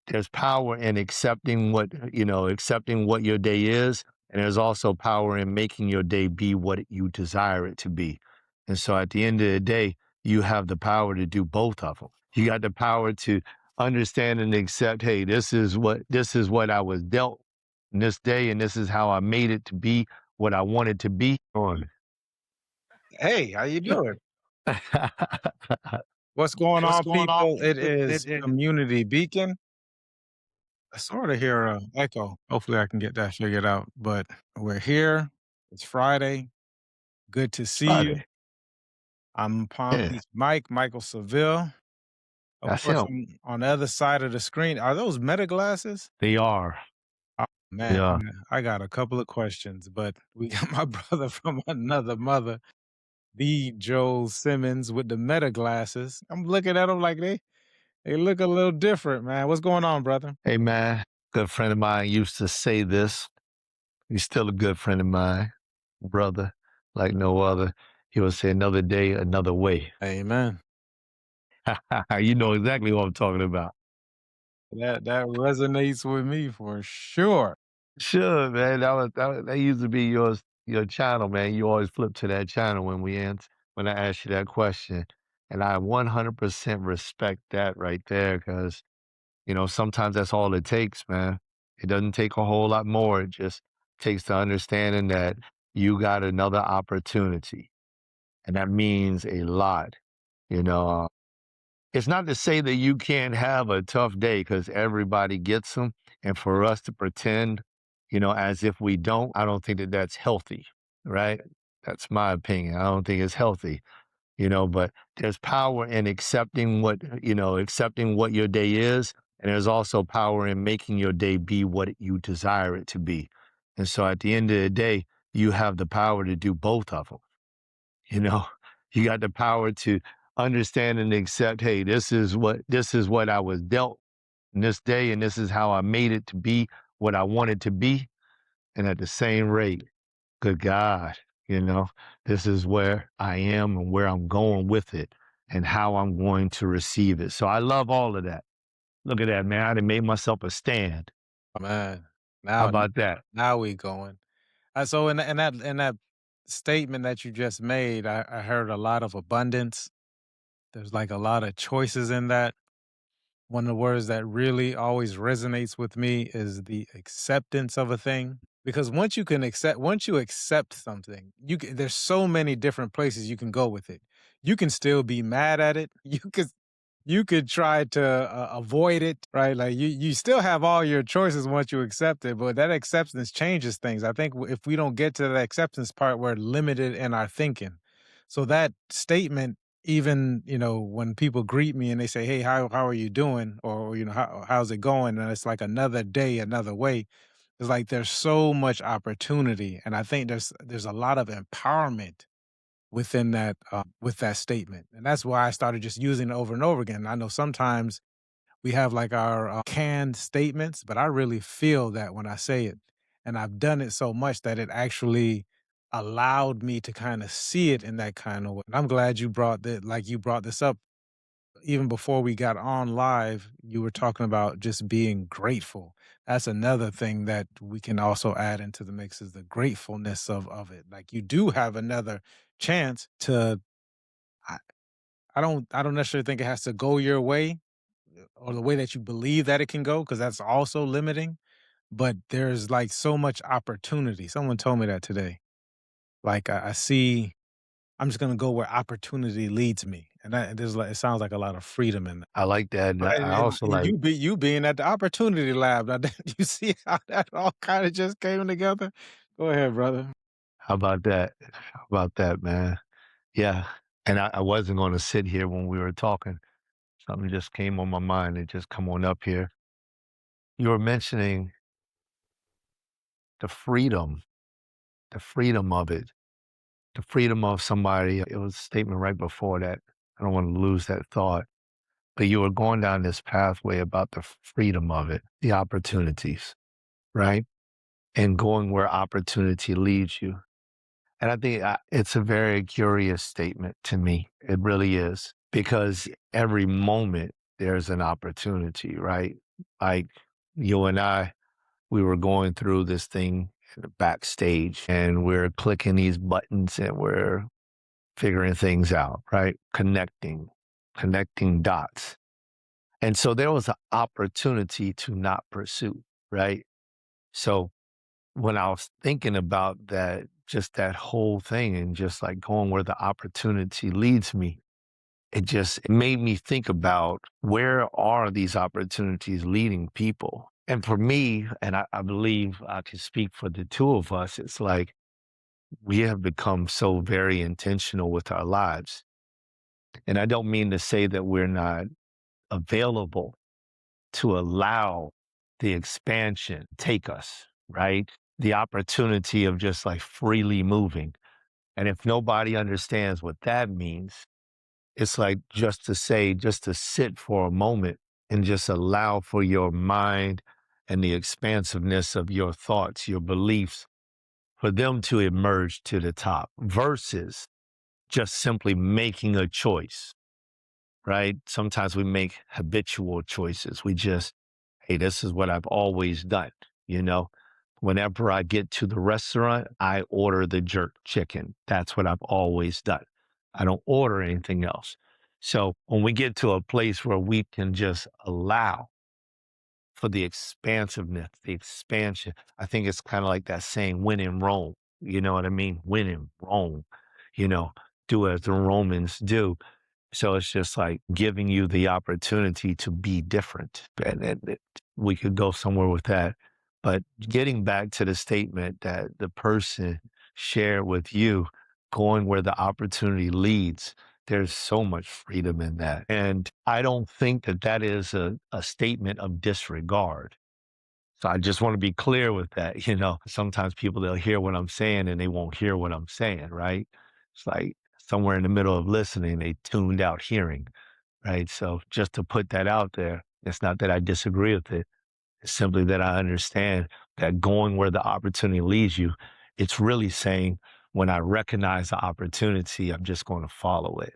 there's power in accepting accepting what your day is. And there's also power in making your day be what you desire it to be. And so at the end of the day, you have the power to do both of them. You got the power to understand and accept, hey, this is what I was dealt in this day, and this is how I made it to be what I wanted to be on. Hey, how you doing? What's going on, people? It is Community Beacon. I sort of hear a echo. Hopefully, I can get that figured out. But we're here. It's Friday. Good to It's see you. Friday. I'm Palm Yeah, Beach Mike, Michael Seville. Of that's course, him. I'm on the other side of the screen. Are those meta glasses? They are. Oh, man, Yeah. I got a couple of questions, but we got my brother from another mother, the Joel Simmons with the meta glasses. I'm looking at them like they look a little different, man. What's going on, brother? Hey, man, good friend of mine used to say this. He's still a good friend of mine, brother, like no other. He would say, another day, another way. Amen. You know exactly what I'm talking about. That resonates with me for sure. Sure, man. That used to be your channel, man. You always flip to that channel when I ask you that question. And I 100% respect that right there because, sometimes that's all it takes, man. It doesn't take a whole lot more. It just takes the understanding that you got another opportunity. And that means a lot. You know, it's not to say that you can't have a tough day because everybody gets them. And for us to pretend, as if we don't, I don't think that that's healthy, right? That's my opinion. I don't think it's healthy, but there's power in accepting what your day is. And there's also power in making your day be what you desire it to be. And so at the end of the day, you have the power to do both of them. You know, you got the power to understand and accept, hey, this is what I was dealt in this day, and this is how I made it to be what I wanted to be. And at the same rate, good God, you know, this is where I am and where I'm going with it and how I'm going to receive it. So I love all of that. Look at that, man. I done made myself a stand. Man, How now about that? now we going. So in that statement that you just made, I heard a lot of abundance. There's like a lot of choices in that. One of the words that really always resonates with me is the acceptance of a thing. Because once you accept something, there's so many different places you can go with it. You can still be mad at it. You could try to avoid it, right? Like you still have all your choices once you accept it, but that acceptance changes things. I think if we don't get to the acceptance part, we're limited in our thinking. So that statement, even when people greet me and they say, "Hey, how are you doing?" or how's it going? And it's like another day, another way. It's like there's so much opportunity, and I think there's a lot of empowerment within that with that statement, and that's why I started just using it over and over again. I know sometimes we have like our canned statements, but I really feel that when I say it, and I've done it so much that it actually allowed me to kind of see it in that kind of way. And I'm glad you brought this up even before we got on live. You were talking about just being grateful. That's another thing that we can also add into the mix is the gratefulness of it. Like you do have another chance to I, I don't necessarily think it has to go your way or the way that you believe that it can go, because that's also limiting. But there's like so much opportunity. Someone told me that today. Like I see I'm just gonna go where opportunity leads me. And it sounds like a lot of freedom in that. I like that. And Right, I and also like, you being at the opportunity lab, now you see how that all kinda just came together? Go ahead, brother. how about that? How about that, man? Yeah. And I wasn't going to sit here when we were talking. Something just came on my mind. It just come on up here. You were mentioning the freedom of it, the freedom of somebody. It was a statement right before that. I don't want to lose that thought. But you were going down this pathway about the freedom of it, the opportunities, right? And going where opportunity leads you. And I think it's a very curious statement to me. It really is because every moment there's an opportunity, right? Like you and I, we were going through this thing in the backstage and we're clicking these buttons and we're figuring things out, right? Connecting dots. And so there was an opportunity to not pursue, right? So when I was thinking about that, just that whole thing and just like going where the opportunity leads me, it made me think about where are these opportunities leading people? And for me, and I believe I can speak for the two of us, it's like we have become so very intentional with our lives. And I don't mean to say that we're not available to allow the expansion take us, right? The opportunity of just like freely moving. And if nobody understands what that means, it's like just to say, just to sit for a moment and just allow for your mind and the expansiveness of your thoughts, your beliefs, for them to emerge to the top versus just simply making a choice, right? Sometimes we make habitual choices. We just, hey, this is what I've always done. You know, whenever I get to the restaurant, I order the jerk chicken. That's what I've always done. I don't order anything else. So when we get to a place where we can just allow for the expansiveness, the expansion, I think it's kind of like that saying, when in Rome. You know what I mean? When in Rome, you know, do as the Romans do. So it's just like giving you the opportunity to be different. And we could go somewhere with that. But getting back to the statement that the person shared with you, going where the opportunity leads, there's so much freedom in that. And I don't think that that is a statement of disregard. So I just want to be clear with that. You know, sometimes people, they'll hear what I'm saying and they won't hear what I'm saying, right? It's like somewhere in the middle of listening, they tuned out hearing, right? So just to put that out there, it's not that I disagree with it. It's simply that I understand that going where the opportunity leads you, it's really saying when I recognize the opportunity, I'm just going to follow it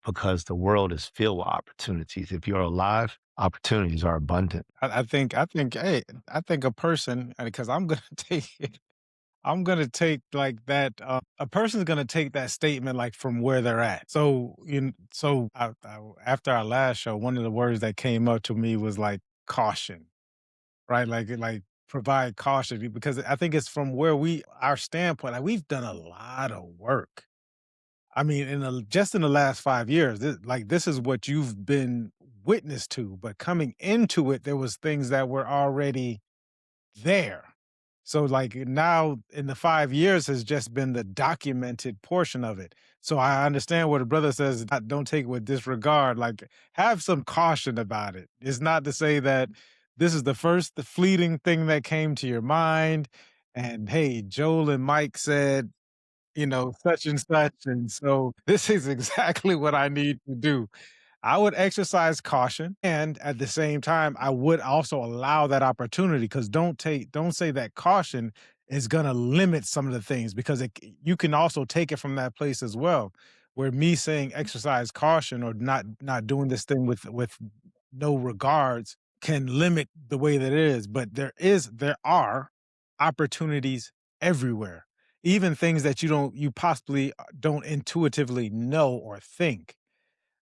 because the world is filled with opportunities. If you're alive, opportunities are abundant. Hey, I think a person, because I'm gonna take it, I'm gonna take like that. A person's gonna take that statement like from where they're at. So after our last show, one of the words that came up to me was like caution, right? Like provide caution because I think it's from where our standpoint. Like we've done a lot of work. I mean, just in the last 5 years, this is what you've been witness to. But coming into it, there was things that were already there. So like now in the 5 years has just been the documented portion of it. So I understand what a brother says, don't take it with disregard, like have some caution about it. It's not to say that this is the fleeting thing that came to your mind. And hey, Joel and Mike said, such and such. And so this is exactly what I need to do. I would exercise caution, and at the same time, I would also allow that opportunity because don't say that caution is going to limit some of the things because you can also take it from that place as well. Where me saying exercise caution or not doing this thing with no regards can limit the way that it is, but there are opportunities everywhere, even things that you possibly don't intuitively know or think.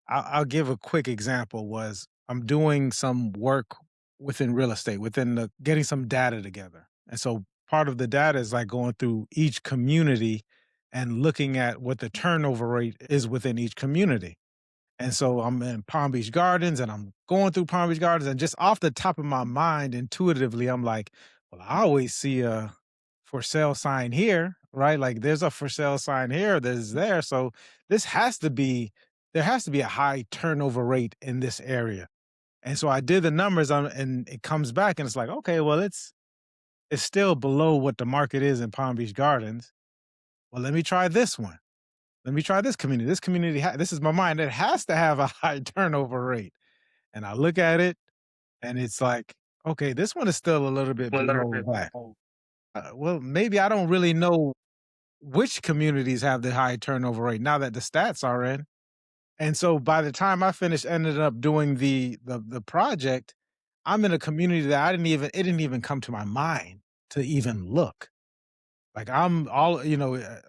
I'll give a quick example was I'm doing some work within real estate, within the getting some data together. And so part of the data is like going through each community and looking at what the turnover rate is within each community. And so I'm in Palm Beach Gardens and I'm going through Palm Beach Gardens and just off the top of my mind, intuitively, I'm like, well, I always see a for sale sign here, right? Like there's a for sale sign here, there's there. So this has to be there has to be a high turnover rate in this area. And so I did the numbers on and it comes back and it's like, okay, well, it's still below what the market is in Palm Beach Gardens. Well, let me try this one. Let me try this community. This is my mind. It has to have a high turnover rate. And I look at it and it's like, okay, this one is still a little bit A little below bit that. below. Well, maybe I don't really know which communities have the high turnover rate now that the stats are in. And so by the time I finished, ended up doing the project, I'm in a community that it didn't even come to my mind to even look. Like I'm all,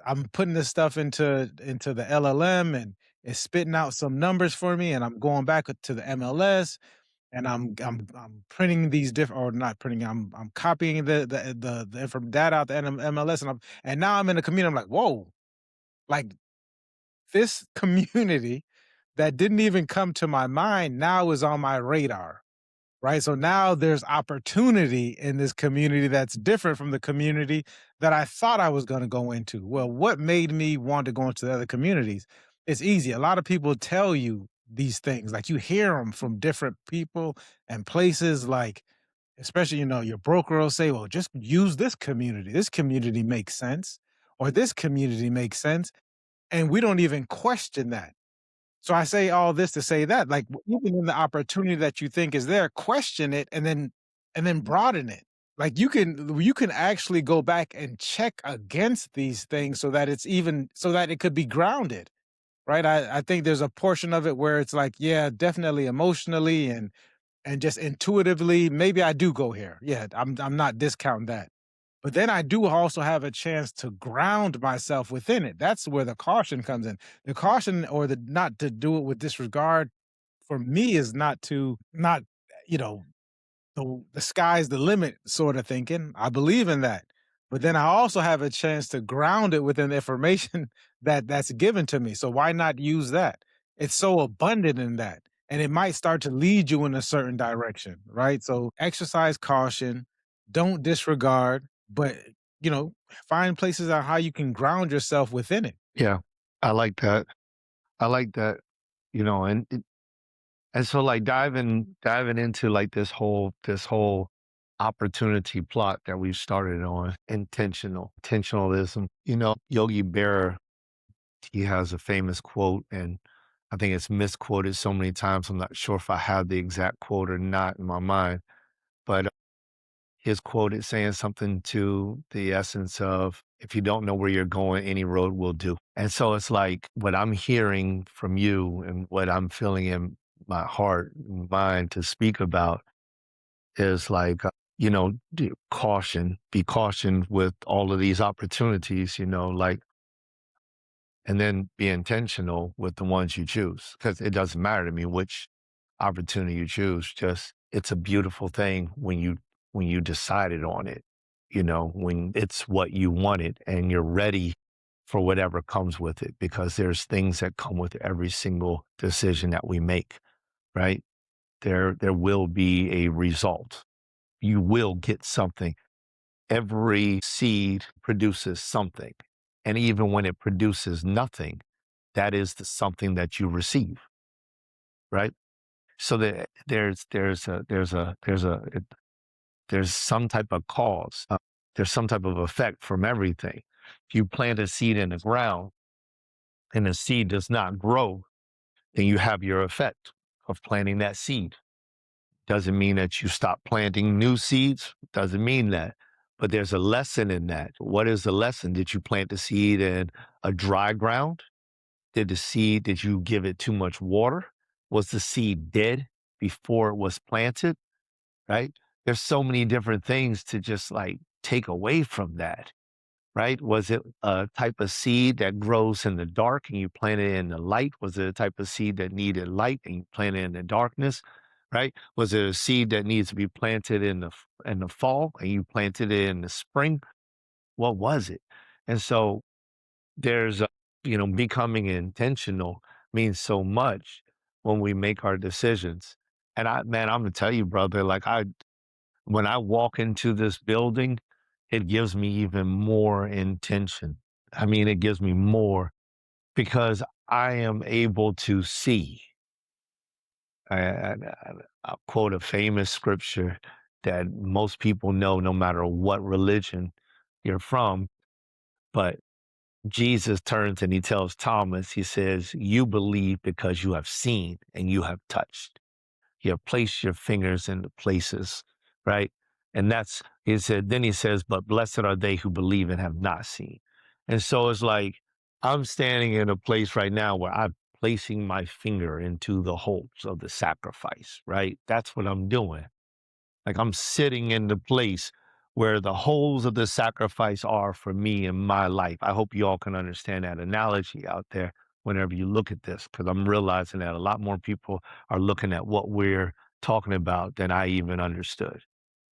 I'm putting this stuff into the LLM and it's spitting out some numbers for me, and I'm going back to the MLS and I'm printing these different, or not printing, I'm copying from data out the MLS, and now I'm in a community. I'm like, whoa, like this community that didn't even come to my mind now is on my radar. Right? So now there's opportunity in this community that's different from the community that I thought I was going to go into. Well, what made me want to go into the other communities? It's easy. A lot of people tell you these things, like you hear them from different people and places, like, especially, your broker will say, well, just use this community. This community makes sense, or this community makes sense. And we don't even question that. So I say all this to say that, like, even in the opportunity that you think is there, question it and then broaden it. Like you can actually go back and check against these things so that so that it could be grounded, right? I think there's a portion of it where it's like, yeah, definitely emotionally and just intuitively, maybe I do go here. Yeah, I'm not discounting that. But then I do also have a chance to ground myself within it. That's where the caution comes in. The caution, or the not to do it with disregard, for me is not to not, you know, the sky's the limit sort of thinking. I believe in that. But then I also have a chance to ground it within the information that's given to me. So why not use that? It's so abundant in that. And it might start to lead you in a certain direction, right? So exercise caution, don't disregard, but find places on how you can ground yourself within it. Yeah, I like that. I like that, and so, like, diving into, like, this whole opportunity plot that we've started on, intentionalism. Yogi Berra, he has a famous quote, and I think it's misquoted so many times, I'm not sure if I have the exact quote or not in my mind, but his quote is saying something to the essence of, "If you don't know where you're going, any road will do." And so it's like what I'm hearing from you and what I'm feeling in my heart and mind to speak about is like, caution, be cautioned with all of these opportunities, like, and then be intentional with the ones you choose. Because it doesn't matter to me which opportunity you choose. Just it's a beautiful thing when you decided on it, when it's what you wanted and you're ready for whatever comes with it, because there's things that come with every single decision that we make, right? There will be a result. You will get something. Every seed produces something. And even when it produces nothing, that is the something that you receive, right? So that there's some type of cause. There's some type of effect from everything. If you plant a seed in the ground and the seed does not grow, then you have your effect of planting that seed. Doesn't mean that you stop planting new seeds. Doesn't mean that. But there's a lesson in that. What is the lesson? Did you plant the seed in a dry ground? Did you give it too much water? Was the seed dead before it was planted? Right? There's so many different things to just like take away from that. Right? Was it a type of seed that grows in the dark and you plant it in the light? Was it a type of seed that needed light and you plant it in the darkness? Right? Was it a seed that needs to be planted in the fall and you planted it in the spring? What was it? And so there's becoming intentional means so much when we make our decisions. And I'm gonna tell you, brother, like when I walk into this building, it gives me even more intention. I mean, it gives me more because I am able to see. I'll quote a famous scripture that most people know, no matter what religion you're from. But Jesus turns and he tells Thomas, he says, "You believe because you have seen and you have touched." You have placed your fingers in the places, right? And he said, then he says, but blessed are they who believe and have not seen. And so it's like, I'm standing in a place right now where I'm placing my finger into the holes of the sacrifice, right? That's what I'm doing. Like I'm sitting in the place where the holes of the sacrifice are for me in my life. I hope you all can understand that analogy out there whenever you look at this, because I'm realizing that a lot more people are looking at what we're talking about than I even understood.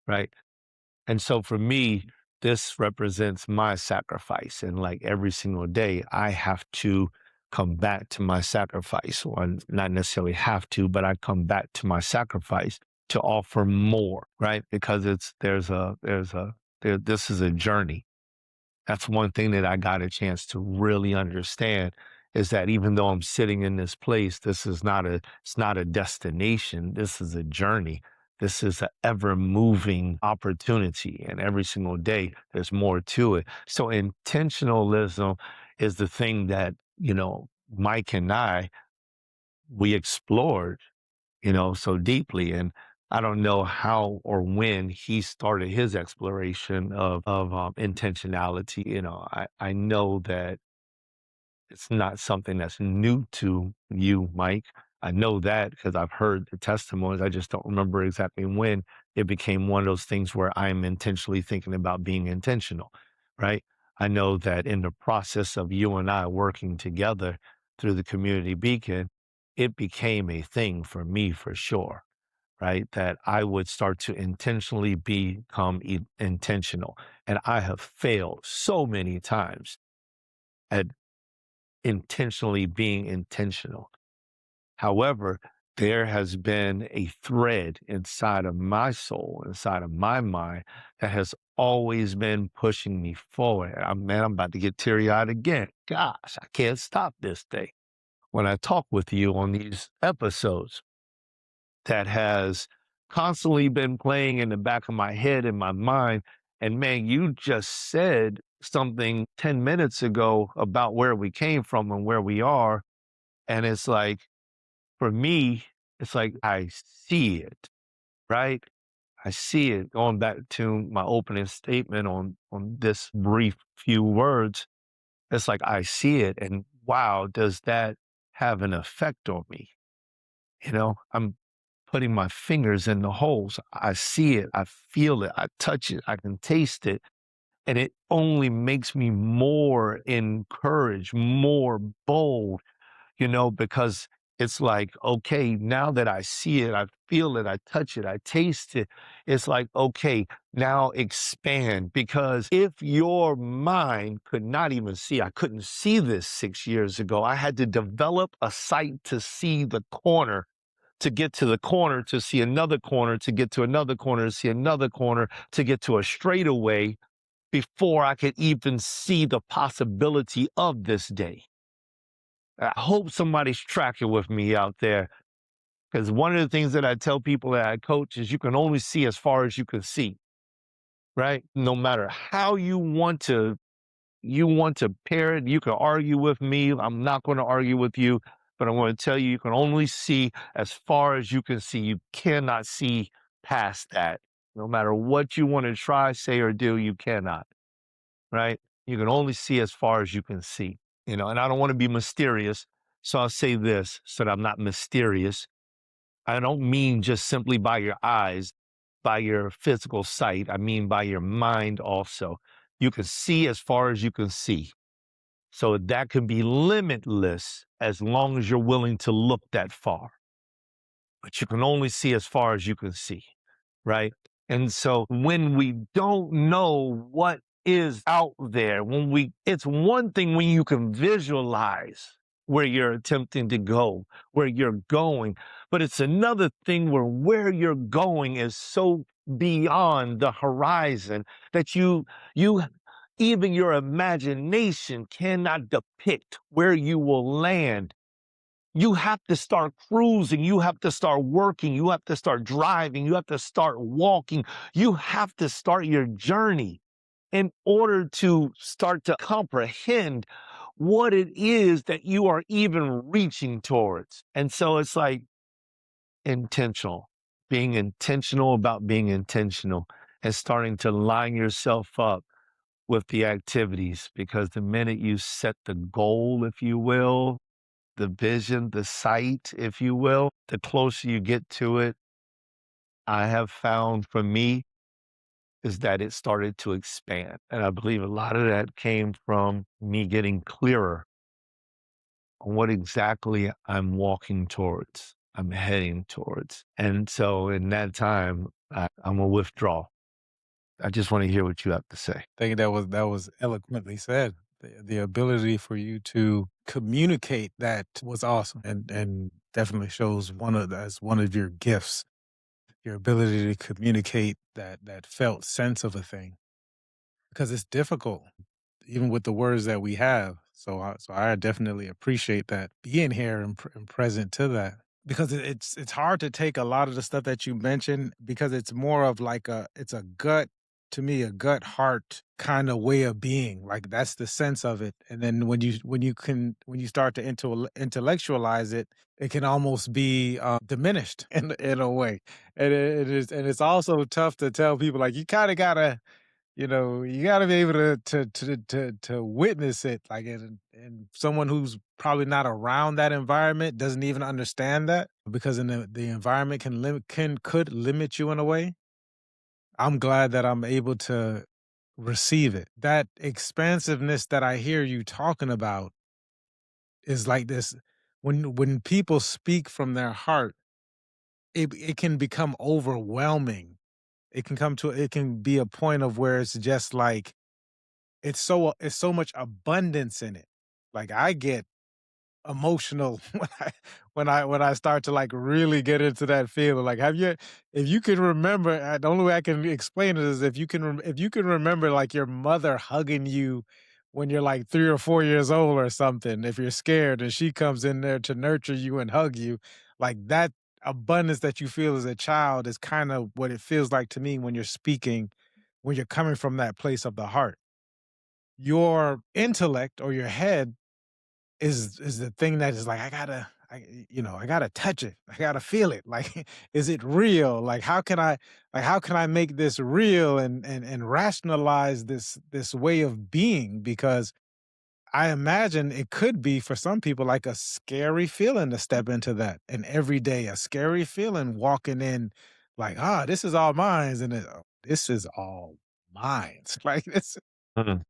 Right. And so for me, this represents my sacrifice. And like every single day, I have to come back to my sacrifice, or not necessarily have to, but I come back to my sacrifice to offer more, right? Because this is a journey. That's one thing that I got a chance to really understand is that even though I'm sitting in this place, it's not a destination. This is a journey. This is an ever moving opportunity. And every single day, there's more to it. So intentionalism is the thing that, Mike and we explored, so deeply. And I don't know how or when he started his exploration of intentionality. I know that it's not something that's new to you, Mike. I know that because I've heard the testimonies. I just don't remember exactly when it became one of those things where I'm intentionally thinking about being intentional, right? I know that in the process of you and I working together through the community beacon, it became a thing for me for sure, right? That I would start to intentionally become intentional. And I have failed so many times at intentionally being intentional. However, there has been a thread inside of my soul, inside of my mind, that has always been pushing me forward. I'm about to get teary eyed again. Gosh, I can't stop this thing. When I talk with you on these episodes, that has constantly been playing in the back of my head and my mind. And man, you just said something 10 minutes ago about where we came from and where we are. And it's like, for me, it's like I see it, right? I see it going back to my opening statement on this brief few words. It's like I see it. And wow, does that have an effect on me? I'm putting my fingers in the holes. I see it, I feel it, I touch it, I can taste it. And it only makes me more encouraged, more bold, because it's like, okay, now that I see it, I feel it, I touch it, I taste it, it's like, okay, now expand. Because if your mind could not even see, I couldn't see this 6 years ago, I had to develop a sight to see the corner, to get to the corner, to see another corner, to get to another corner, to see another corner, to get to a straightaway before I could even see the possibility of this day. I hope somebody's tracking with me out there, because one of the things that I tell people that I coach is you can only see as far as you can see, right? No matter how you want to pair it, you can argue with me. I'm not going to argue with you, but I'm going to tell you, you can only see as far as you can see. You cannot see past that. No matter what you want to try, say, or do, you cannot, right? You can only see as far as you can see, and I don't want to be mysterious. So I'll say this so that I'm not mysterious. I don't mean just simply by your eyes, by your physical sight. I mean by your mind also. You can see as far as you can see. So that can be limitless as long as you're willing to look that far. But you can only see as far as you can see, right? And so when we don't know what is out there, it's one thing when you can visualize where you're attempting to go, where you're going, but it's another thing where you're going is so beyond the horizon that you even your imagination cannot depict where you will land. You have to start cruising. You have to start working. You have to start driving. You have to start walking. You have to start your journey in order to start to comprehend what it is that you are even reaching towards. And so it's like intentional, being intentional about being intentional and starting to line yourself up with the activities, because the minute you set the goal, if you will, the vision, the sight, if you will, the closer you get to it, I have found for me is that it started to expand. And I believe a lot of that came from me getting clearer on what exactly I'm walking towards, I'm heading towards. And so in that time, I'm a withdraw. I just want to hear what you have to say. Think that was eloquently said. The ability for you to communicate that was awesome, and definitely shows one of your gifts, your ability to communicate that felt sense of a thing, because it's difficult even with the words that we have. So I definitely appreciate that being here and present to that. Because it's hard to take a lot of the stuff that you mentioned, because it's more of like it's a gut, to me, a gut heart kind of way of being. Like that's the sense of it. And then when you start to intellectualize it, it can almost be diminished in a way. And it's also tough to tell people, like, you kind of gotta, you gotta be able to witness it, like, and someone who's probably not around that environment doesn't even understand that, because in the environment could limit you in a way. I'm glad that I'm able to receive it. That expansiveness that I hear you talking about is like this: when people speak from their heart, it can become overwhelming. It can be a point of where it's just like, it's so much abundance in it. Like, I get emotional when I start to, like, really get into that feeling. Like, have you if you can remember, the only way I can explain it is if you can remember, like, your mother hugging you when you're, like, 3 or 4 years old or something, if you're scared and she comes in there to nurture you and hug you, like, that abundance that you feel as a child is kinda what it feels like to me when you're speaking, when you're coming from that place of the heart. Your intellect or your head is the thing that is like, I gotta touch it. I gotta feel it. Like, is it real? Like, how can I make this real and rationalize this way of being? Because I imagine it could be for some people like a scary feeling to step into that. And every day, a scary feeling walking in, like, this is all mine. And this is all mine. Like, this, Mm.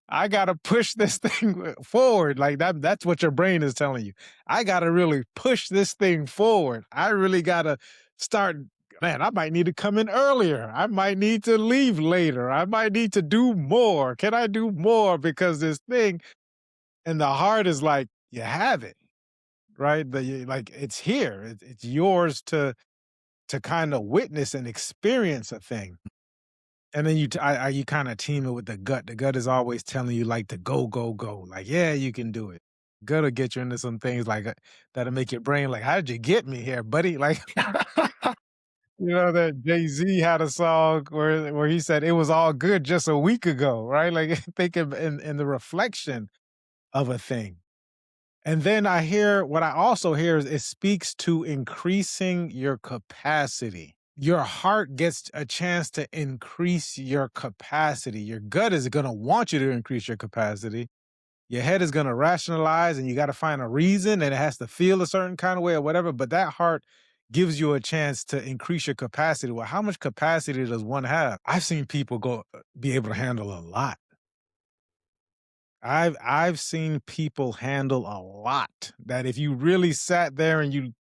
I gotta push this thing forward. Like, that's what your brain is telling you. I gotta really push this thing forward. I really gotta start. Man, I might need to come in earlier. I might need to leave later. I might need to do more. Can I do more? Because this thing, and the heart is like, you have it, right? Like, it's here. It's yours to kind of witness and experience a thing. And then you kinda team it with the gut. The gut is always telling you, like, to go, go, go. Like, "Yeah, you can do it." Gut'll get you into some things, like, that'll make your brain like, "How did you get me here, buddy?" Like, that Jay-Z had a song where he said, "It was all good just a week ago," right? Like, thinking in the reflection of a thing. And then what I also hear is it speaks to increasing your capacity. Your heart gets a chance to increase your capacity. Your gut is going to want you to increase your capacity. Your head is going to rationalize, and you got to find a reason, and it has to feel a certain kind of way or whatever. But that heart gives you a chance to increase your capacity. Well, how much capacity does one have? I've seen people be able to handle a lot. I've seen people handle a lot that if you really sat there and you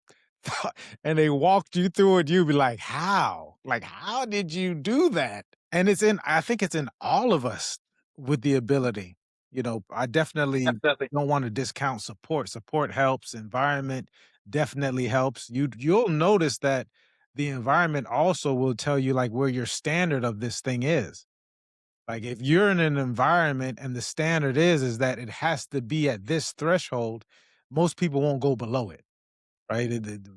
and they walked you through it, you'd be like, "How? Like, how did you do that?" And I think it's in all of us with the ability. I definitely Definitely. don't want to discount support. Support helps, environment definitely helps. You'll notice that the environment also will tell you, like, where your standard of this thing is. Like, if you're in an environment and the standard is that it has to be at this threshold, most people won't go below it, right?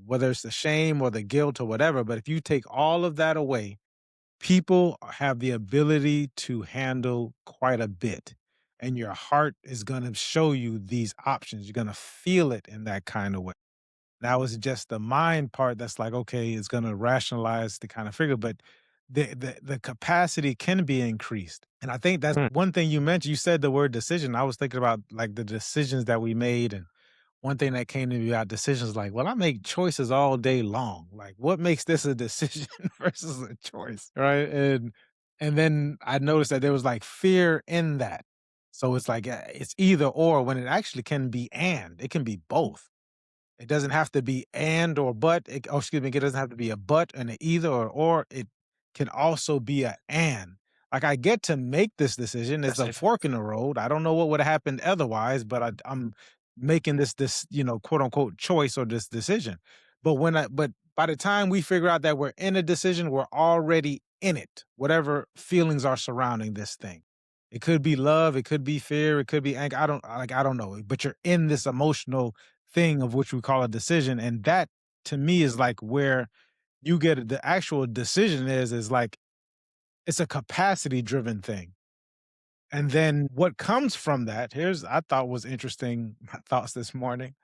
Whether it's the shame or the guilt or whatever. But if you take all of that away, people have the ability to handle quite a bit. And your heart is going to show you these options. You're going to feel it in that kind of way. Now it's just the mind part that's like, okay, it's gonna rationalize the kind of figure, but the capacity can be increased. And I think that's Mm. one thing you mentioned. You said the word decision. I was thinking about, like, the decisions that we made and one thing that came to me about decisions, like, well, I make choices all day long. Like, what makes this a decision versus a choice, right? And then I noticed that there was like fear in that. So it's like it's either or when it actually can be and it can be both. It doesn't have to be and or but. Excuse me, it doesn't have to be a but and a either or. It can also be a and. Like I get to make this decision. It's That's a it. fork in the road. I don't know what would have happened otherwise, but I'm making this quote unquote choice or this decision. But by the time we figure out that we're in a decision, we're already in it. Whatever feelings are surrounding this thing. It could be love, it could be fear, it could be anger. I don't know. But you're in this emotional thing of which we call a decision. And that to me is like where you get the actual decision is like it's a capacity driven thing. And then what comes from that, here's I thought was interesting, my thoughts this morning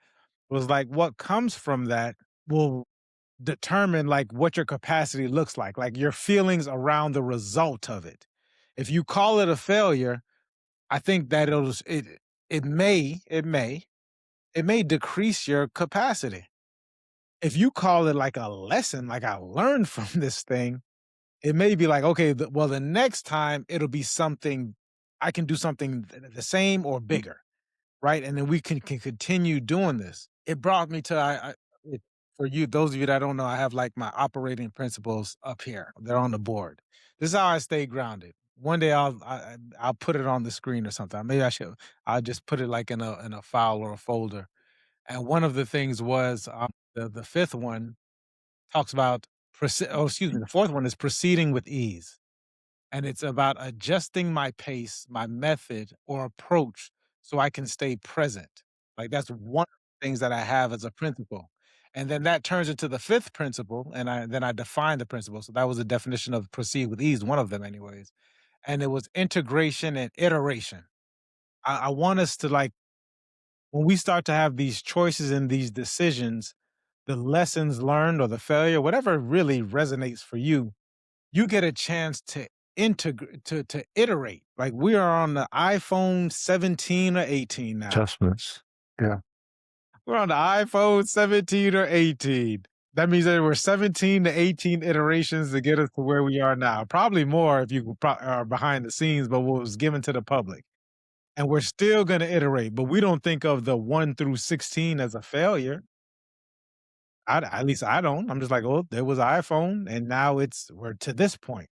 was like what comes from that will determine like what your capacity looks like your feelings around the result of it. If you call it a failure, I think that it may decrease your capacity. If you call it like a lesson, like I learned from this thing, it may be like, okay, well, the next time it'll be something I can do something the same or bigger, right? And then we can continue doing this. It brought me to for you, those of you that don't know, I have like my operating principles up here. They're on the board. This is how I stay grounded. One day I'll put it on the screen or something. Maybe I should. I'll just put it like in a file or a folder. And one of the things was the fifth one talks about excuse me, the fourth one is proceeding with ease, and it's about adjusting my pace, my method, or approach so I can stay present. Like, that's one of the things that I have as a principle, and then that turns into the fifth principle, and I define the principle, so that was a definition of proceed with ease, one of them anyways, and it was integration and iteration. I want us to, like when we start to have these choices and these decisions, the lessons learned or the failure, whatever really resonates for you, you get a chance to integrate to iterate. Like we are on the iPhone 17 or 18 now. Adjustments. Yeah. We're on the iPhone 17 or 18. That means there were 17 to 18 iterations to get us to where we are now. Probably more if you are behind the scenes, but what was given to the public. And we're still going to iterate, but we don't think of the 1 through 16 as a failure. At least I don't. I'm just like, "Oh, there was iPhone, and now we're to this point,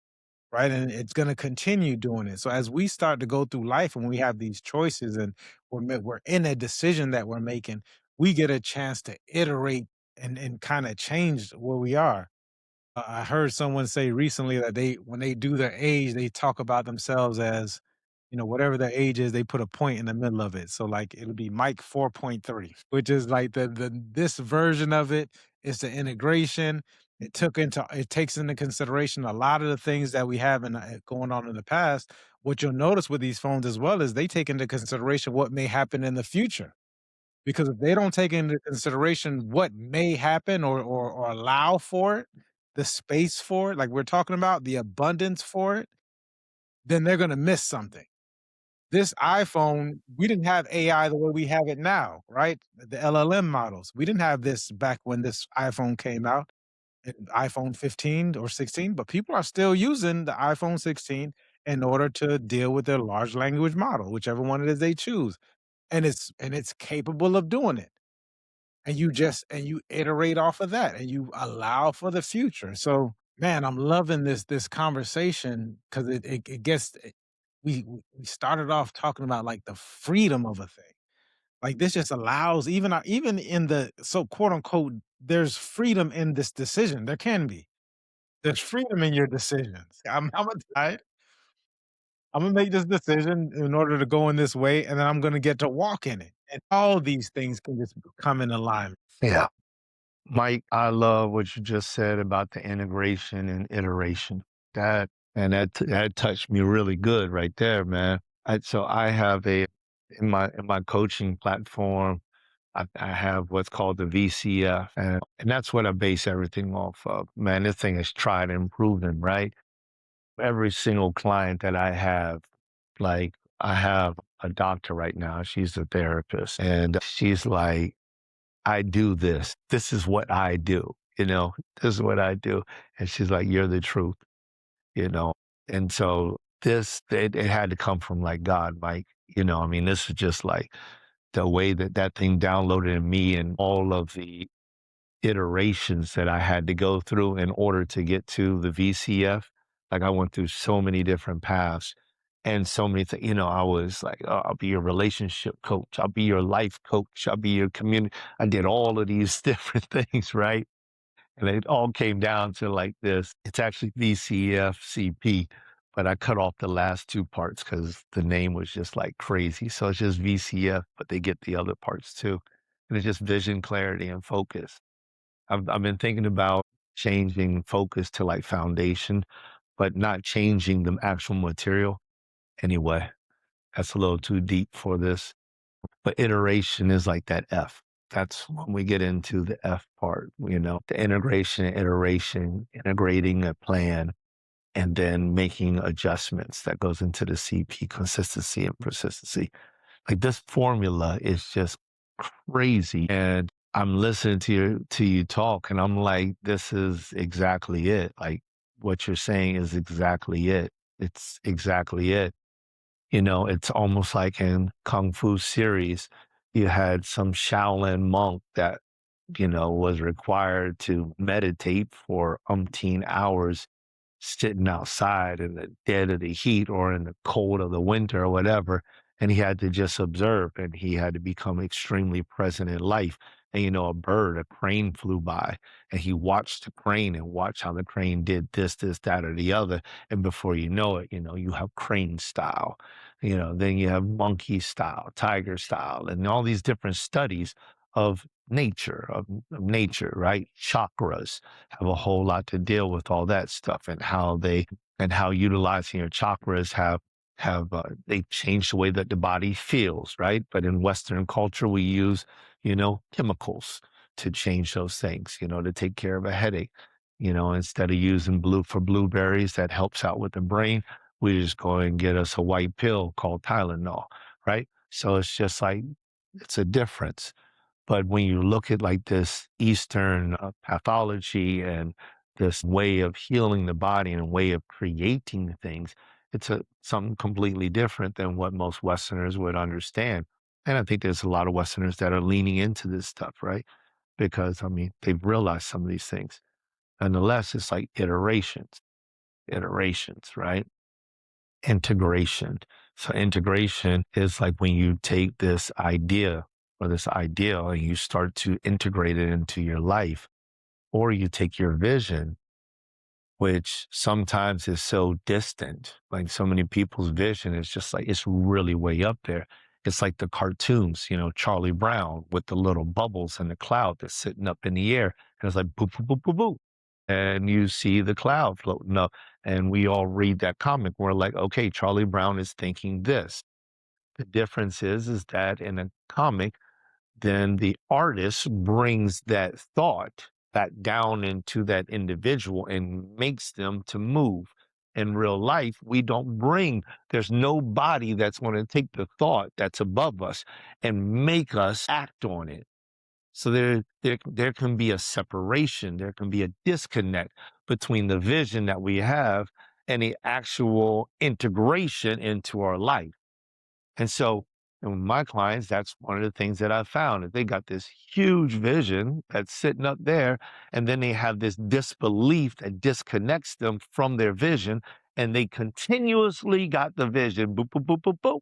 right? And it's gonna continue doing it." So as we start to go through life and we have these choices and we're in a decision that we're making, we get a chance to iterate and kinda change where we are. I heard someone say recently that when they do their age, they talk about themselves as, whatever their age is, they put a point in the middle of it. So like it'll be Mike 4.3, which is like the this version of it is the integration. It takes into consideration a lot of the things that we have going on in the past. What you'll notice with these phones as well is they take into consideration what may happen in the future. Because if they don't take into consideration what may happen or allow for it, the space for it, like we're talking about, the abundance for it, then they're gonna miss something. This iPhone, we didn't have AI the way we have it now, right? The LLM models. We didn't have this back when this iPhone came out, iPhone 15 or 16, but people are still using the iPhone 16 in order to deal with their large language model, whichever one it is they choose. And it's capable of doing it. And you iterate off of that and you allow for the future. So, man, I'm loving this conversation because it gets we started off talking about like the freedom of a thing. Like this just allows even in the so quote unquote there's freedom in this decision. There can be. There's freedom in your decisions. I'm gonna make this decision in order to go in this way, and then I'm gonna get to walk in it. And all these things can just come in alignment. Yeah. Mike, I love what you just said about the integration and iteration. That that touched me really good right there, man. So I have a in my coaching platform, I have what's called the VCF, and that's what I base everything off of. Man, this thing is tried and proven, right? Every single client that I have, like I have a doctor right now. She's a therapist, and she's like I do this. This is what I do. This is what I do. And she's like, you're the truth, you know? And so it had to come from like God, Mike. I mean, this is just like the way that that thing downloaded in me and all of the iterations that I had to go through in order to get to the VCF. Like I went through so many different paths and so many things. I was like, oh, I'll be your relationship coach. I'll be your life coach. I'll be your community. I did all of these different things, right? And it all came down to like this. It's actually VCF CP, but I cut off the last two parts because the name was just like crazy. So it's just VCF, but they get the other parts too. And it's just vision, clarity, and focus. I've been thinking about changing focus to like foundation, but not changing the actual material. Anyway, that's a little too deep for this. But iteration is like that F. That's when we get into the F part, the integration and iteration, integrating a plan and then making adjustments that goes into the CP, consistency and persistency. Like this formula is just crazy. And I'm listening to you talk and I'm like, this is exactly it. Like what you're saying is exactly it. It's exactly it. It's almost like in Kung Fu series, you had some Shaolin monk that, was required to meditate for umpteen hours sitting outside in the dead of the heat or in the cold of the winter or whatever. And he had to just observe and he had to become extremely present in life. And, a crane flew by and he watched the crane and watched how the crane did this, that, or the other. And before you know it, you have crane style, then you have monkey style, tiger style, and all these different studies of nature, right? Chakras have a whole lot to deal with all that stuff and how utilizing your chakras they change the way that the body feels, right? But in Western culture, we use, chemicals to change those things, to take care of a headache. Instead of using blueberries that helps out with the brain, we just go and get us a white pill called Tylenol, right? So it's just like, it's a difference. But when you look at like this Eastern pathology and this way of healing the body and way of creating things, it's something completely different than what most Westerners would understand. And I think there's a lot of Westerners that are leaning into this stuff, right? Because I mean, they've realized some of these things. Nonetheless, it's like iterations, right? Integration. So integration is like when you take this idea or this ideal and you start to integrate it into your life, or you take your vision, which sometimes is so distant. Like so many people's vision is just like it's really way up there. It's like the cartoons, Charlie Brown with the little bubbles and the cloud that's sitting up in the air. And it's like boop, boop, boop, boop, boop. And you see the cloud floating up. And we all read that comic. We're like, okay, Charlie Brown is thinking this. The difference is that in a comic, then the artist brings that thought back down into that individual and makes them to move. In real life, we don't bring, there's nobody that's going to take the thought that's above us and make us act on it. So there can be a separation, there can be a disconnect between the vision that we have and the actual integration into our life. And so, and with my clients, that's one of the things that I've found that they got this huge vision that's sitting up there, and then they have this disbelief that disconnects them from their vision, and they continuously got the vision, boop, boop, boop, boop, boop,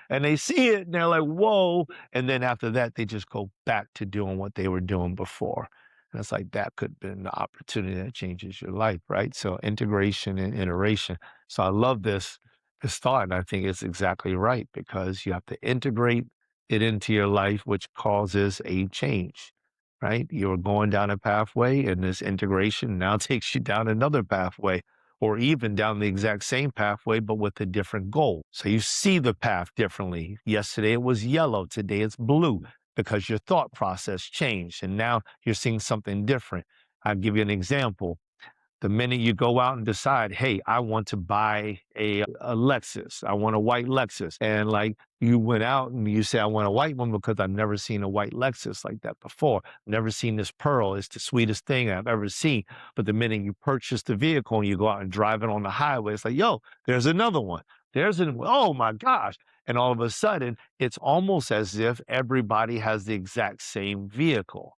and they see it, and they're like, whoa, and then after that, they just go back to doing what they were doing before. And it's like that could have been the opportunity that changes your life, right? So integration and iteration. So I love this thought, and I think it's exactly right because you have to integrate it into your life, which causes a change, right? You're going down a pathway, and this integration now takes you down another pathway, or even down the exact same pathway, but with a different goal. So you see the path differently. Yesterday it was yellow, today it's blue because your thought process changed, and now you're seeing something different. I'll give you an example. The minute you go out and decide, hey, I want to buy a Lexus, I want a white Lexus. And like you went out and you say, I want a white one because I've never seen a white Lexus like that before. Never seen this pearl. It's the sweetest thing I've ever seen. But the minute you purchase the vehicle and you go out and drive it on the highway, it's like, yo, there's another one. Oh my gosh. And all of a sudden, it's almost as if everybody has the exact same vehicle.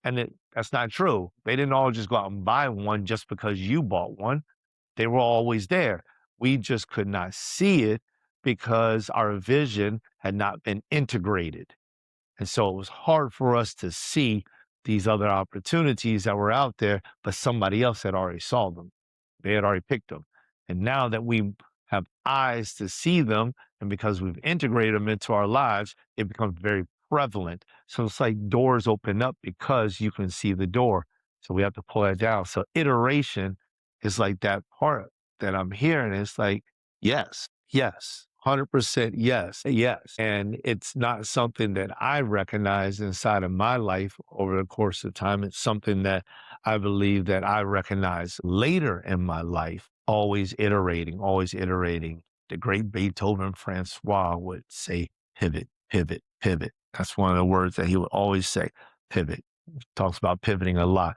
And that's not true. They didn't all just go out and buy one just because you bought one. They were always there. We just could not see it because our vision had not been integrated. And so it was hard for us to see these other opportunities that were out there, but somebody else had already saw them. They had already picked them. And now that we have eyes to see them, and because we've integrated them into our lives, it becomes very prevalent. So it's like doors open up because you can see the door. So we have to pull that down. So iteration is like that part that I'm hearing. It's like, yes, yes, 100% yes, yes. And it's not something that I recognize inside of my life over the course of time. It's something that I believe that I recognize later in my life, always iterating, always iterating. The great Beethoven Francois would say, pivot, pivot, pivot. That's one of the words that he would always say, pivot. He talks about pivoting a lot.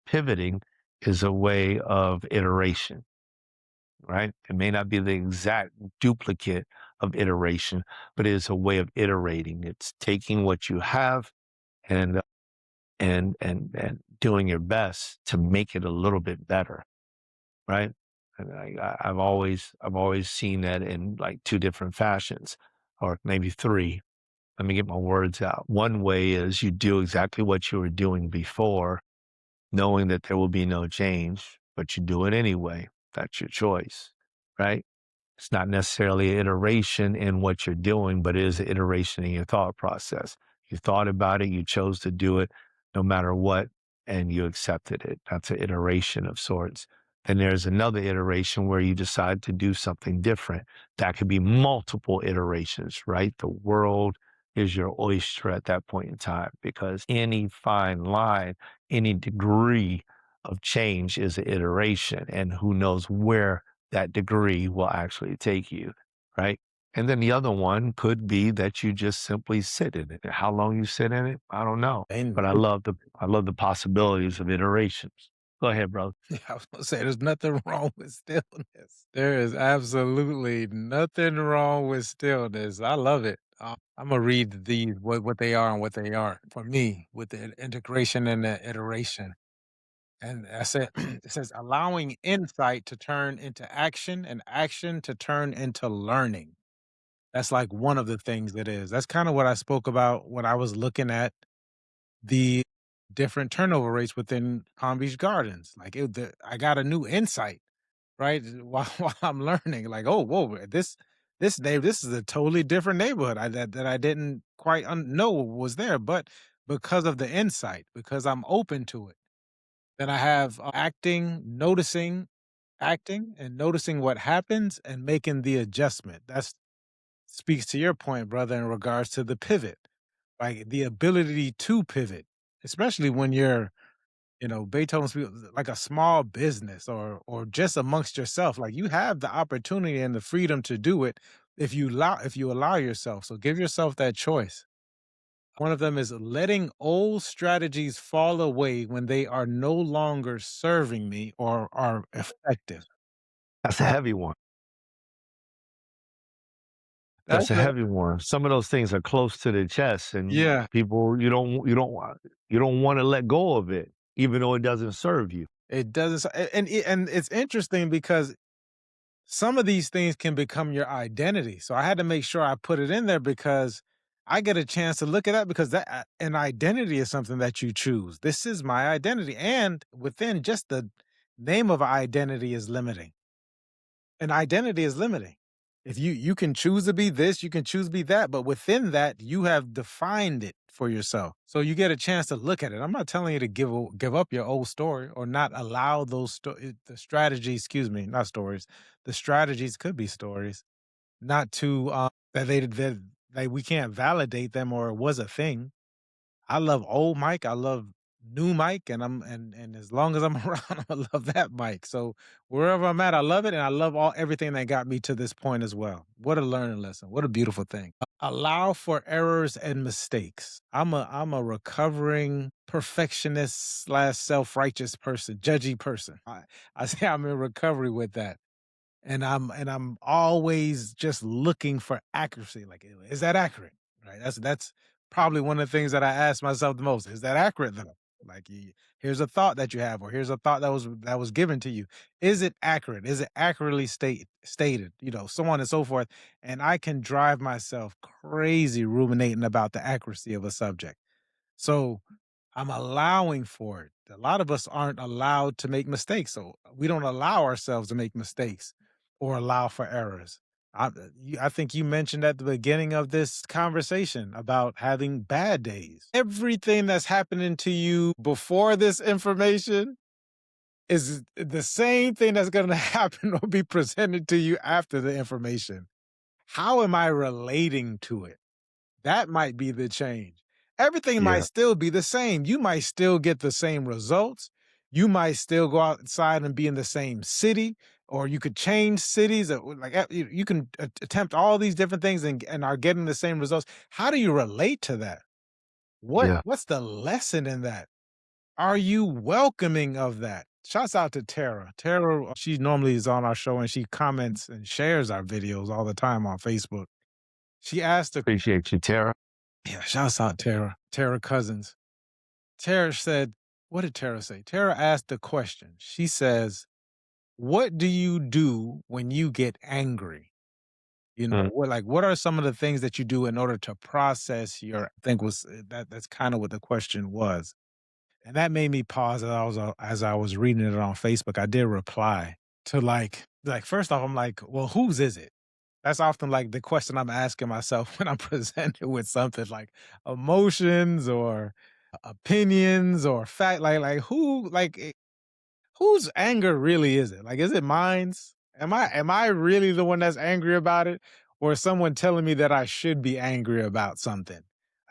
Pivoting is a way of iteration, right? It may not be the exact duplicate of iteration, but it is a way of iterating. It's taking what you have and and doing your best to make it a little bit better, right? And I've always seen that in like two different fashions, or maybe three. Let me get my words out. One way is you do exactly what you were doing before, knowing that there will be no change, but you do it anyway. That's your choice, right? It's not necessarily an iteration in what you're doing, but it is an iteration in your thought process. You thought about it, you chose to do it no matter what, and you accepted it. That's an iteration of sorts. Then there's another iteration where you decide to do something different. That could be multiple iterations, right? The world is your oyster at that point in time because any fine line, any degree of change is an iteration, and who knows where that degree will actually take you, right? And then the other one could be that you just simply sit in it. How long you sit in it, I don't know. And But I love the possibilities of iterations. Go ahead, brother. I was gonna say there's nothing wrong with stillness. There is absolutely nothing wrong with stillness. I love it. I'm gonna read these what they are and what they aren't for me with the integration and the iteration. And I said it says allowing insight to turn into action and action to turn into learning. That's like one of the things that is. That's kind of what I spoke about when I was looking at the different turnover rates within Palm Beach Gardens. Like I got a new insight, right? While I'm learning, like, oh, whoa, this is a totally different neighborhood that I didn't quite know was there, but because of the insight, because I'm open to it, then I have acting and noticing what happens and making the adjustment. That's speaks to your point, brother, in regards to the pivot, like the ability to pivot, especially when you're, Beethoven speaks like a small business or just amongst yourself. Like you have the opportunity and the freedom to do it if you allow yourself. So give yourself that choice. One of them is letting old strategies fall away when they are no longer serving me or are effective. That's a heavy one. That's That's a a heavy one. Some of those things are close to the chest, and yeah. people you don't want to let go of it, even though it doesn't serve you. It doesn't, and it's interesting because some of these things can become your identity. So I had to make sure I put it in there because I get a chance to look at that because an identity is something that you choose. This is my identity, and within just the name of identity is limiting. An identity is limiting. If you can choose to be this, you can choose to be that, but within that, you have defined it for yourself. So you get a chance to look at it. I'm not telling you to give up your old story or not allow the strategies. Excuse me, not stories. The strategies could be stories, not to that we can't validate them or it was a thing. I love old Mike. I love new mic, and and as long as I'm around, I love that mic. So wherever I'm at, I love it, and I love all everything that got me to this point as well. What a learning lesson! What a beautiful thing. Allow for errors and mistakes. I'm a recovering perfectionist slash self righteous person, judgy person. I say I'm in recovery with that. And I'm always just looking for accuracy. Like, is that accurate? Right. That's probably one of the things that I ask myself the most. Is that accurate though? Like, here's a thought that you have, or here's a thought that was given to you. Is it accurate? Is it accurately stated? So on and so forth. And I can drive myself crazy ruminating about the accuracy of a subject. So I'm allowing for it. A lot of us aren't allowed to make mistakes. So we don't allow ourselves to make mistakes or allow for errors. I think you mentioned at the beginning of this conversation about having bad days. Everything that's happening to you before this information is the same thing that's going to happen or be presented to you after the information. How am I relating to it? That might be the change. Everything might Yeah, still be the same. You might still get the same results. You might still go outside and be in the same city, or you could change cities. Like you can attempt all these different things and are getting the same results. How do you relate to that? yeah. What's the lesson in that? Are you welcoming of that? Shouts out to Tara. Tara, she normally is on our show and she comments and shares our videos all the time on Facebook. She asked a Appreciate you, Tara. Yeah, shouts out Tara. Tara Cousins. Tara said, what did Tara say? Tara asked the question. She says, "What do you do when you get angry?" Mm, What are some of the things that you do in order to process your I think that's kind of what the question was. And that made me pause as I was reading it on Facebook. I did reply to first off, I'm like, well, whose is it? That's often like the question I'm asking myself when I'm presented with something like emotions or opinions or fact. Whose anger really is it? Like, is it mine's? Am I really the one that's angry about it? Or is someone telling me that I should be angry about something?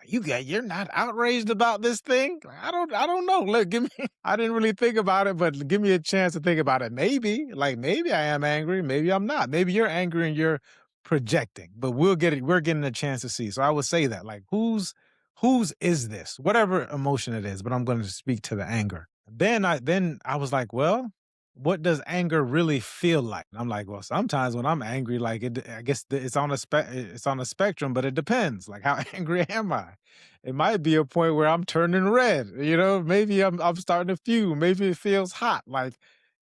You're not outraged about this thing? Like, I don't know. Look, give me I didn't really think about it, but give me a chance to think about it. Maybe I am angry, maybe I'm not. Maybe you're angry and you're projecting, but we're getting a chance to see. So I would say that, like, whose is this? Whatever emotion it is, but I'm going to speak to the anger. Then I was like, well, what does anger really feel like? And I'm like, well, sometimes when I'm angry, like I guess it's on a spectrum, but it depends. Like, how angry am I? It might be a point where I'm turning red. Maybe I'm starting to fume. Maybe it feels hot. Like,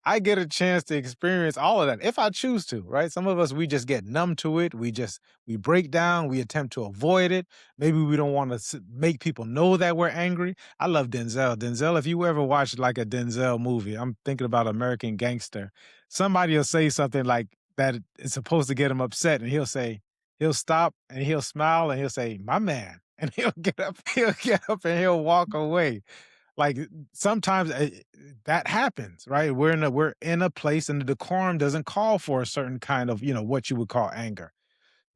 I get a chance to experience all of that if I choose to. Right? Some of us, we just get numb to it. We break down. We attempt to avoid it. Maybe we don't want to make people know that we're angry. I love Denzel. Denzel, if you ever watch like a Denzel movie, I'm thinking about American Gangster. Somebody will say something like that is supposed to get him upset, and he'll stop and he'll smile and he'll say, "My man," and he'll get up and he'll walk away. Like, sometimes that happens, right? We're in a place, and the decorum doesn't call for a certain kind of what you would call anger.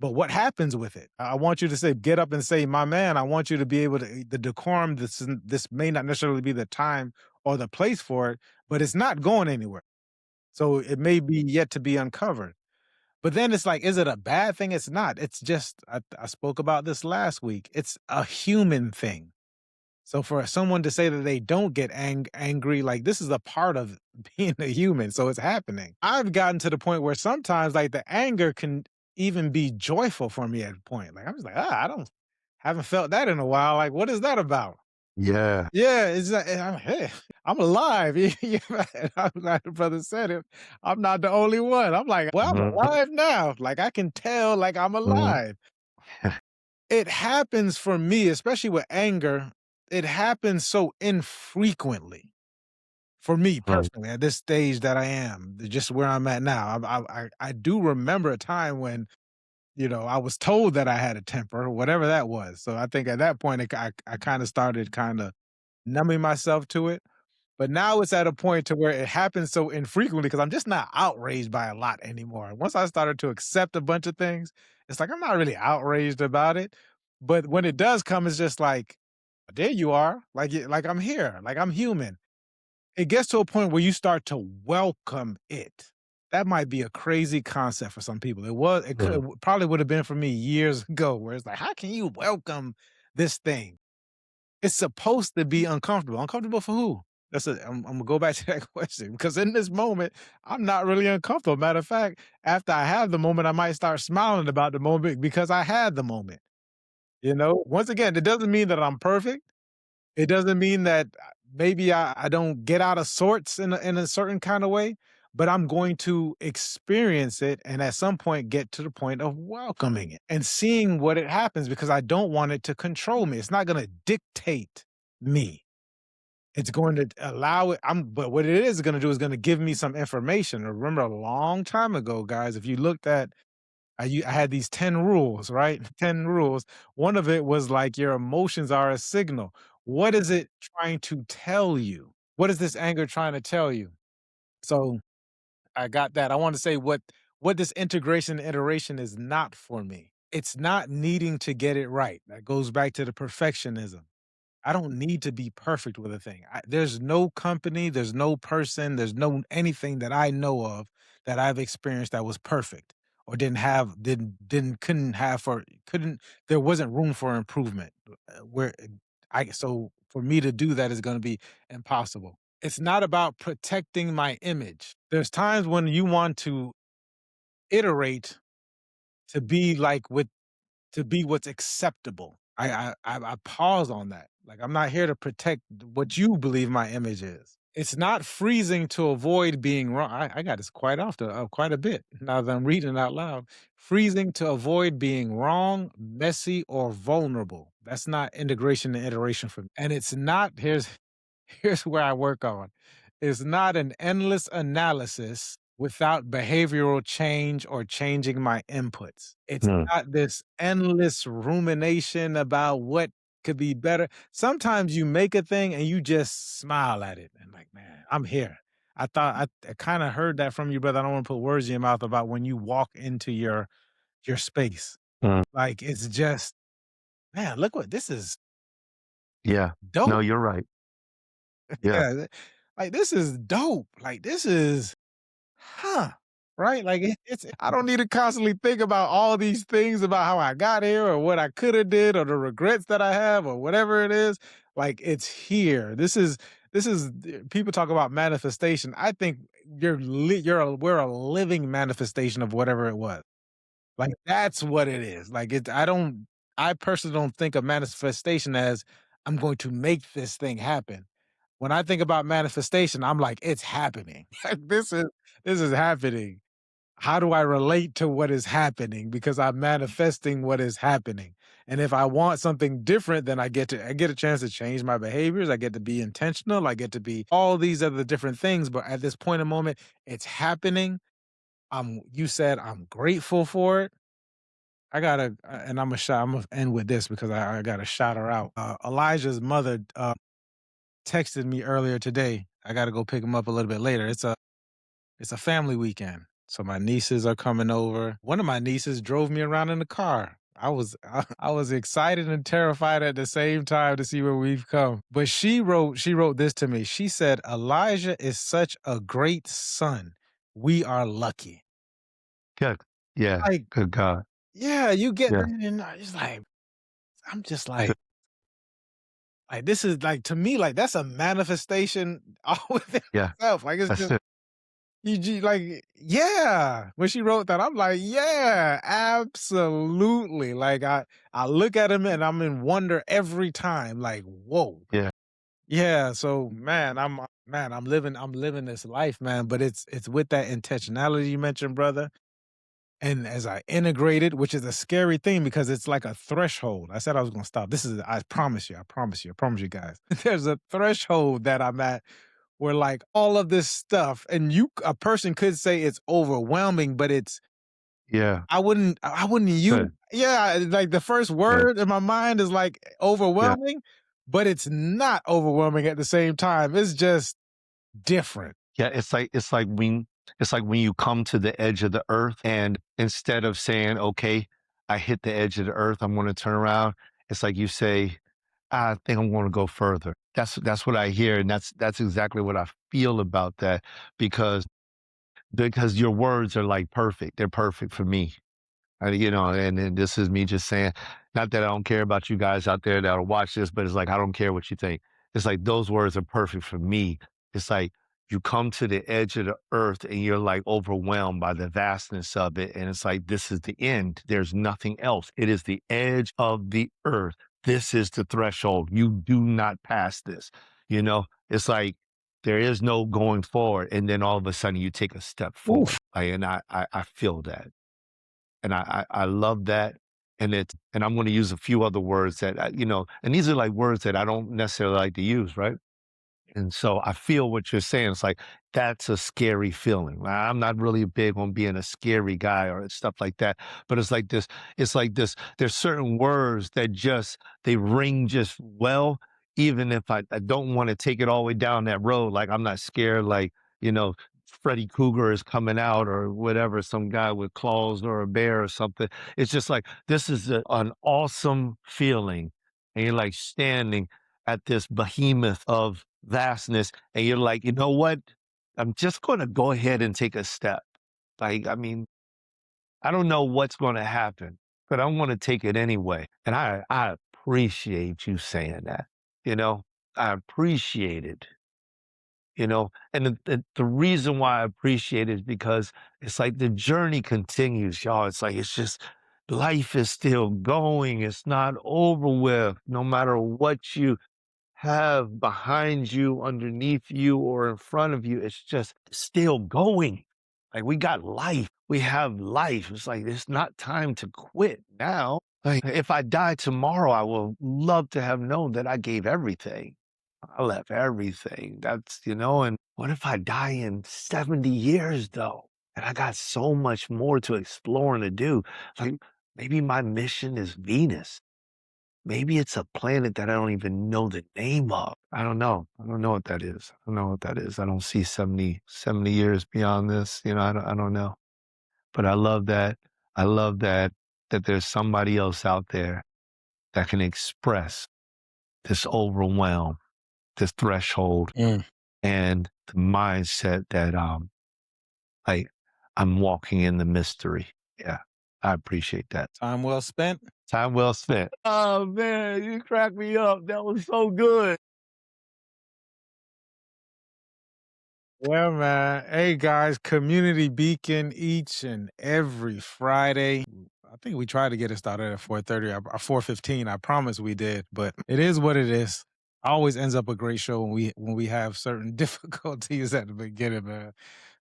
But what happens with it? I want you to say, get up and say, "My man." I want you to be able to the decorum. This may not necessarily be the time or the place for it, but it's not going anywhere. So it may be yet to be uncovered. But then it's like, is it a bad thing? It's not. It's just I spoke about this last week. It's a human thing. So for someone to say that they don't get angry, like, this is a part of being a human, so it's happening. I've gotten to the point where sometimes, like, the anger can even be joyful for me at a point. Like, I'm just like, I don't haven't felt that in a while. Like, what is that about? yeah. Yeah, it's like, hey, I'm alive. Yeah, and I'm glad the brother said it. I'm not the only one. I'm like, well, I'm Mhm, alive now. Like, I can tell, like, I'm mhm. alive. It happens for me, especially with anger. It happens so infrequently for me Right. personally at this stage that I am, just where I'm at now. I do remember a time when I was told that I had a temper, whatever that was. So I think at that point, I kind of started kind of numbing myself to it. But now it's at a point to where it happens so infrequently because I'm just not outraged by a lot anymore. Once I started to accept a bunch of things, it's like I'm not really outraged about it. But when it does come, it's just like there you are. Like I'm here, like I'm human. It gets to a point where you start to welcome it. That might be a crazy concept for some people. It could, Yeah. probably would have been for me years ago, where it's like, how can you welcome this thing? It's supposed to be uncomfortable. Uncomfortable for who? I'm gonna go back to that question because in this moment, I'm not really uncomfortable. Matter of fact, after I have the moment, I might start smiling about the moment because I had the moment. Once again, it doesn't mean that I'm perfect. It doesn't mean that maybe I don't get out of sorts in a certain kind of way, but I'm going to experience it and at some point get to the point of welcoming it and seeing what it happens because I don't want it to control me. It's not going to dictate me. It's going to allow it. But what it is going to do is going to give me some information. Remember a long time ago, guys, if you looked at I had these 10 rules, right? 10 rules. One of it was like your emotions are a signal. What is it trying to tell you? What is this anger trying to tell you? So I got that. I want to say what this integration and iteration is not for me. It's not needing to get it right. That goes back to the perfectionism. I don't need to be perfect with a thing. There's no company, there's no person, there's no anything that I know of that I've experienced that was perfect or couldn't have for couldn't there wasn't room for improvement. Where I so for me to do that is going to be impossible. It's not about protecting my image. There's times when you want to iterate to be like with to be what's acceptable. I pause on that. Like, I'm not here to protect what you believe my image is. It's not freezing to avoid being wrong. I got this quite often, quite a bit now that I'm reading it out loud. Freezing to avoid being wrong, messy, or vulnerable. That's not integration and iteration for me. And it's not, here's where I work on. It's not an endless analysis without behavioral change or changing my inputs. It's Mm. not this endless rumination about what could be better. Sometimes you make a thing and you just smile at it and like, man, I'm here. I kind of heard that from you, brother. I don't want to put words in your mouth about when you walk into your space. Mm. Like it's just, man, look what this is Yeah. No, dope. you're right. Yeah. Yeah. Like this is dope. Like this is huh, right? Like, it's I don't need to constantly think about all these things about how I got here or what I coulda did or the regrets that I have or whatever it is. Like, it's here. This is people talk about manifestation. I think we're a living manifestation of whatever it was. Like, that's what it is. Like, I personally don't think of manifestation as, "I'm going to make this thing happen." When I think about manifestation, I'm like, "It's happening." Like, this is happening. How do I relate to what is happening? Because I'm manifesting what is happening. And if I want something different, then I get a chance to change my behaviors. I get to be intentional. I get to be all these other different things. But at this point in moment, it's happening. You said I'm grateful for it. And I'm gonna end with this because I gotta shout her out. Elijah's mother texted me earlier today. I gotta go pick him up a little bit later. It's a family weekend. So my nieces are coming over. One of my nieces drove me around in the car. I was excited and terrified at the same time to see where we've come. But she wrote this to me. She said, "Elijah is such a great son. We are lucky." Good. Yeah. Like, Good God. yeah, you get Yeah. that and I'm just like this is like to me like that's a manifestation all within Yeah. itself. Like it's That's just it. like, yeah. When she wrote that, I'm like, yeah, absolutely. Like I look at him and I'm in wonder every time. Like, whoa. Yeah. Yeah. So man, I'm living this life, man. But it's with that intentionality you mentioned, brother. And as I integrated, which is a scary thing because it's like a threshold. I said I was gonna stop. I promise you, I promise you, I promise you guys. There's a threshold that I'm at where like all of this stuff and a person could say it's overwhelming, but Yeah. I wouldn't use Good. yeah, like the first Yeah. word in my mind is like Yeah. overwhelming, but it's not overwhelming at the same time. It's just different. Yeah. It's like when you come to the edge of the earth and instead of saying, okay, I hit the edge of the earth, I'm going to turn around. It's like you say, I think I'm gonna go further. That's what I hear, and that's exactly what I feel about that because your words are, like, perfect. They're perfect for me. And this is me just saying, not that I don't care about you guys out there that'll watch this, but it's like, I don't care what you think. It's like those words are perfect for me. It's like you come to the edge of the earth and you're like overwhelmed by the vastness of it. And it's like, this is the end. There's nothing else. It is the edge of the earth. This is the threshold. You do not pass this. It's like there is no going forward. And then all of a sudden you take a step Oof. forward. And I feel that. And I love that, and I'm gonna use a few other words that, and these are, like, words that I don't necessarily like to use, right? And so I feel what you're saying. It's like, that's a scary feeling. I'm not really big on being a scary guy or stuff like that. But it's like this, there's certain words that just they ring just well, even if I don't want to take it all the way down that road. Like I'm not scared, like, you know, Freddy Cougar is coming out or whatever, some guy with claws or a bear or something. It's just like this is an awesome feeling. And you're like standing at this behemoth of vastness, and you're like, "You know what? I'm just gonna go ahead and take a step." Like, I mean, I don't know what's gonna happen, but I wanna take it anyway, and I appreciate you saying that, you know? I appreciate it, And the reason why I appreciate it is because it's like the journey continues, y'all. It's like it's just life is still going. It's not over with, no matter what you have behind you, underneath you, or in front of you. It's just still going. Like we got life. We have life. It's like it's not time to quit now. Like if I die tomorrow, I will love to have known that I gave everything. I left everything. And what if I die in 70 years though? And I got so much more to explore and to do. Like maybe my mission is Venus. Maybe it's a planet that I don't even know the name of. I don't know. I don't know what that is. I don't know what that is. I don't see 70 years beyond this. I don't know. But I love that. I love that there's somebody else out there that can express this overwhelm, this threshold, Mm. and the mindset that like I'm walking in the mystery. Yeah. I appreciate that. Time well spent. Time well spent. Oh man, you cracked me up. That was so good. Yeah, man. Hey, guys, Community Beacon each and every Friday. I think we tried to get it started at 4:30 or 4:15. I promise we did, but it is what it is. Always ends up a great show when we have certain difficulties at the beginning, man.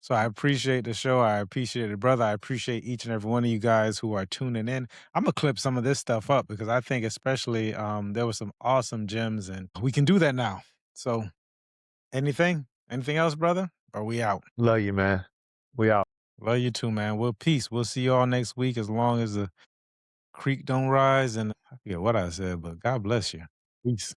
So I appreciate the show. I appreciate it, brother. I appreciate each and every one of you guys who are tuning in. I'm gonna clip some of this stuff up because I think especially there were some awesome gems, and we can do that now. So anything? Anything else, brother? Are we out? Love you, man. We out. Love you too, man. Well, peace. We'll see you all next week as long as the creek don't rise. And I forget what I said, but God bless you. Peace.